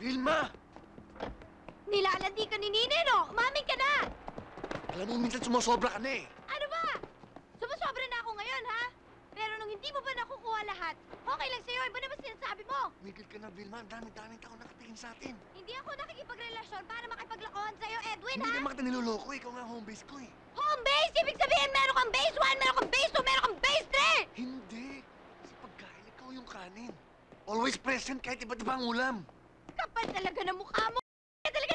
Vilma! Nilalandi ka ni Nineno! Umamin ka na! Alam mo, minsan sumasobra ka na eh. Ano ba? Sumusobra na ako ngayon, ha? Pero nung hindi mo ba nakukuha lahat, okay lang sa'yo. Iba naman sinasabi mo. Migil ka na, Vilma. Ang dami-daming tao nakatingin sa atin. Hindi ako nakikipagrelasyon para makipaglokohan sa'yo, Edwin, Hindi ha? naman kita niloloko. Ikaw nga home base ko eh. Home base! Ibig sabihin, meron kang base 1, meron kang base 2, meron kang base 3! Hindi. Sa pagkain, ikaw yung kanin. Always present kahit iba't iba ang ulam. Kapal talaga ng mukha mo. Talaga...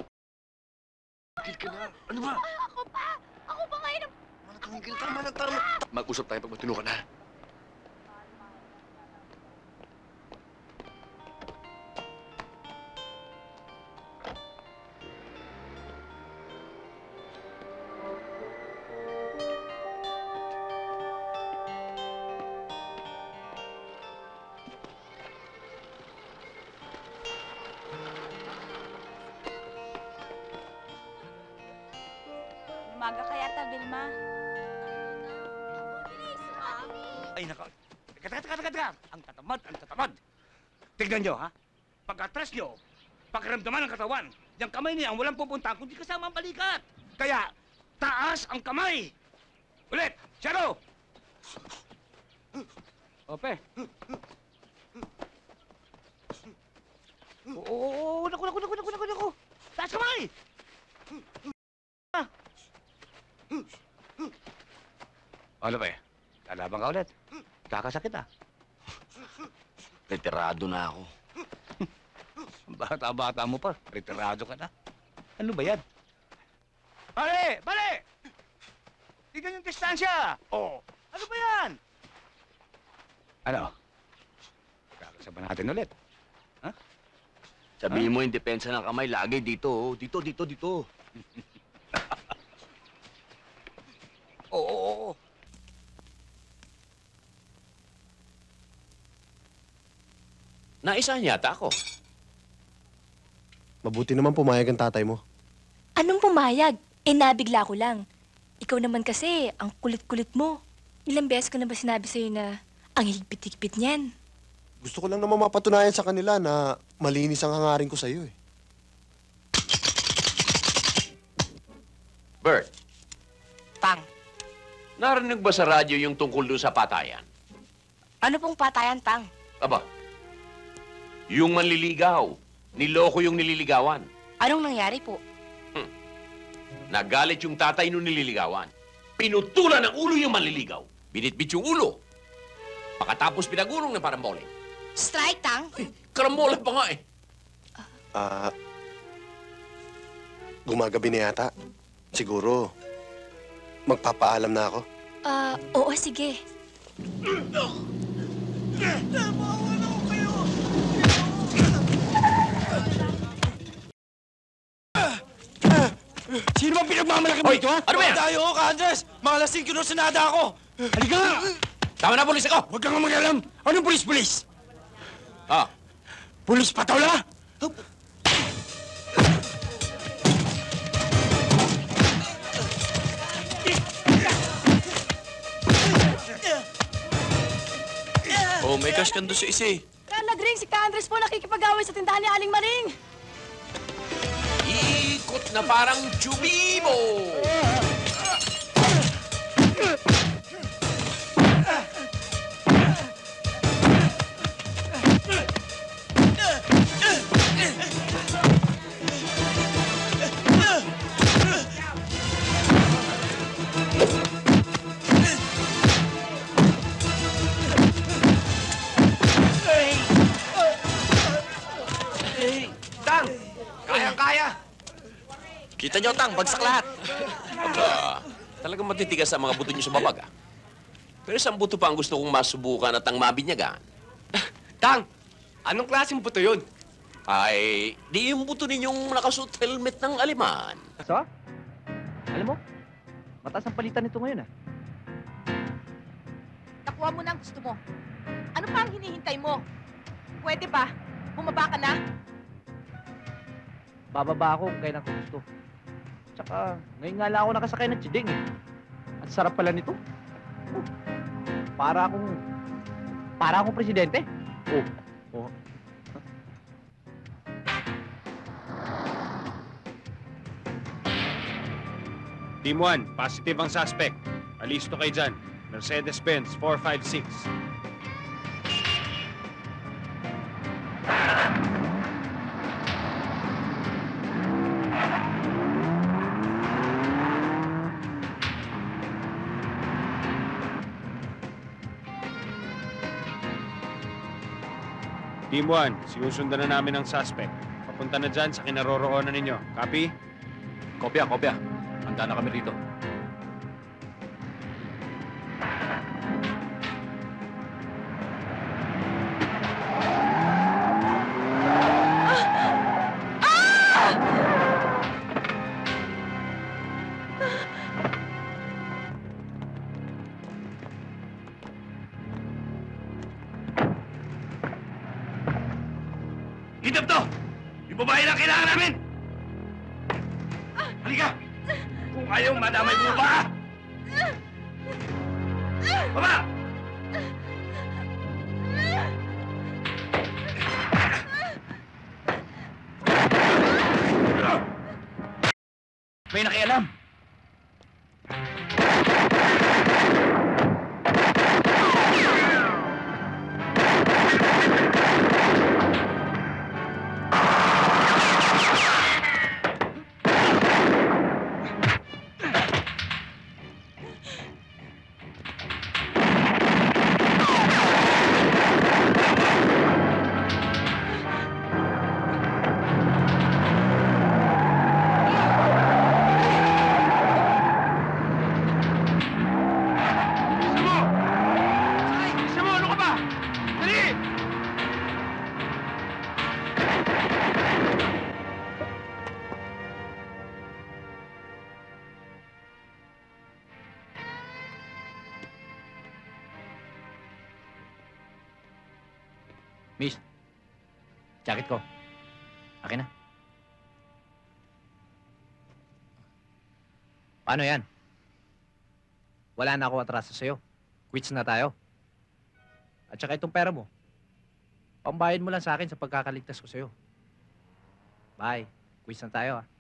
Migil ka na. Ano ba? Ako pa! Ako pa ngayon ang... Manatangigil ka. Manatang mo. Mag-usap tayo pag matino ka na. Umaga ka yata, Vilma. Bilis, Mami! Ay, naka... Teka. Ang tatamad. Tignan nyo, ha? Pag-atras nyo, pakiramdaman ng katawan, yung kamay niya ang walang pupuntahan kundi kasama ang balikat. Kaya, taas ang kamay! Ulit! Shadow! Ope. Oo, naku! Taas kamay! Ano ba eh? Lalaban ka ulit. Kakasakit ah. Retirado na ako. Bata-bata mo pa. Retirado ka na. Ano ba yan? Pare! Tignan yung distansya! Oh! Ano ba yan? Ano? Kakasaban natin ulit. Ha? Sabihin mo yung depensa ng kamay lagi dito, oh. Dito. Oo. Naisahan yata ako. Mabuti naman pumayag ang tatay mo. Anong pumayag? Nabigla ko lang. Ikaw naman kasi, ang kulit-kulit mo. Ilang beses ko na ba sinabi sa'yo na ang higpit-higpit niyan? Gusto ko lang naman mapatunayan sa kanila na malinis ang hangarin ko sa'yo eh. Bert, Tang, narinig ba sa radyo yung tungkol doon sa patayan? ano pong patayan, Tang? Aba, yung manliligaw. Niloko yung nililigawan. Anong nangyari po? Nagalit yung tatay nung nililigawan. Pinutulan ng ulo yung manliligaw. Binitbit yung ulo. Pagkatapos pinagulong ng parambole. Strike, Tang? Karambola pa nga eh. Gumagabi na yata. Siguro, magpapaalam na ako. Oo, sige. Sino bang pinagmamalaki mo ito, ha? Ano ba yan? Tayo, Ka-Andres! Mga lasing kinusunada ako! Halika nga! Tama na, pulis ako! Huwag kang mag-alam! Anong pulis-pulis? Ah, Pulis patawla? Oh, may cash kan doon sa isa eh. Kaya nag-ring si Ka-Andres po nakikipag-away sa tindahan ni Aling Maring. ikot na parang Chubibo! Tang! Kayang-kaya! Kita nyo, Tang, bagsak lahat. Aba, talagang matitigas ang mga buto niyo sa babag, ah. Pero isang buto pa ang gusto kong masubukan at ang mabinyagan. Tang, anong klaseng buto yun? Ay, di yung buto ninyong nakasuot helmet ng aliman. So? Alam mo, mataas ang palitan nito ngayon, ah. Nakuha mo na ang gusto mo. Ano pa ang hinihintay mo? Pwede ba? Bumaba ka na? Bababa ako kung kailan ko gusto. Tsaka, ngayon nga lang ako nakasakay ng tsiding, eh. Ang sarap pala nito. Oh, para akong presidente. Oh. Team 1, positive ang suspect. Alisto kayo dyan. Mercedes-Benz 456. Team 1, sinusundan na namin ang suspect. Papunta na dyan sa kinaroroonan ninyo. Copy? Kopya, kopya. Handa na kami rito. Idap to! Yung babae lang kailangan namin! Halika! Kung ayaw madamay mo ba? Baba! May nakialam! Miss, jacket ko. Akin na. Paano yan? Wala na ako atraso sa'yo. Quits na tayo. At saka itong pera mo, pambayad mo lang sa akin sa pagkakaligtas ko sa'yo. Bye. Quits na tayo, ah.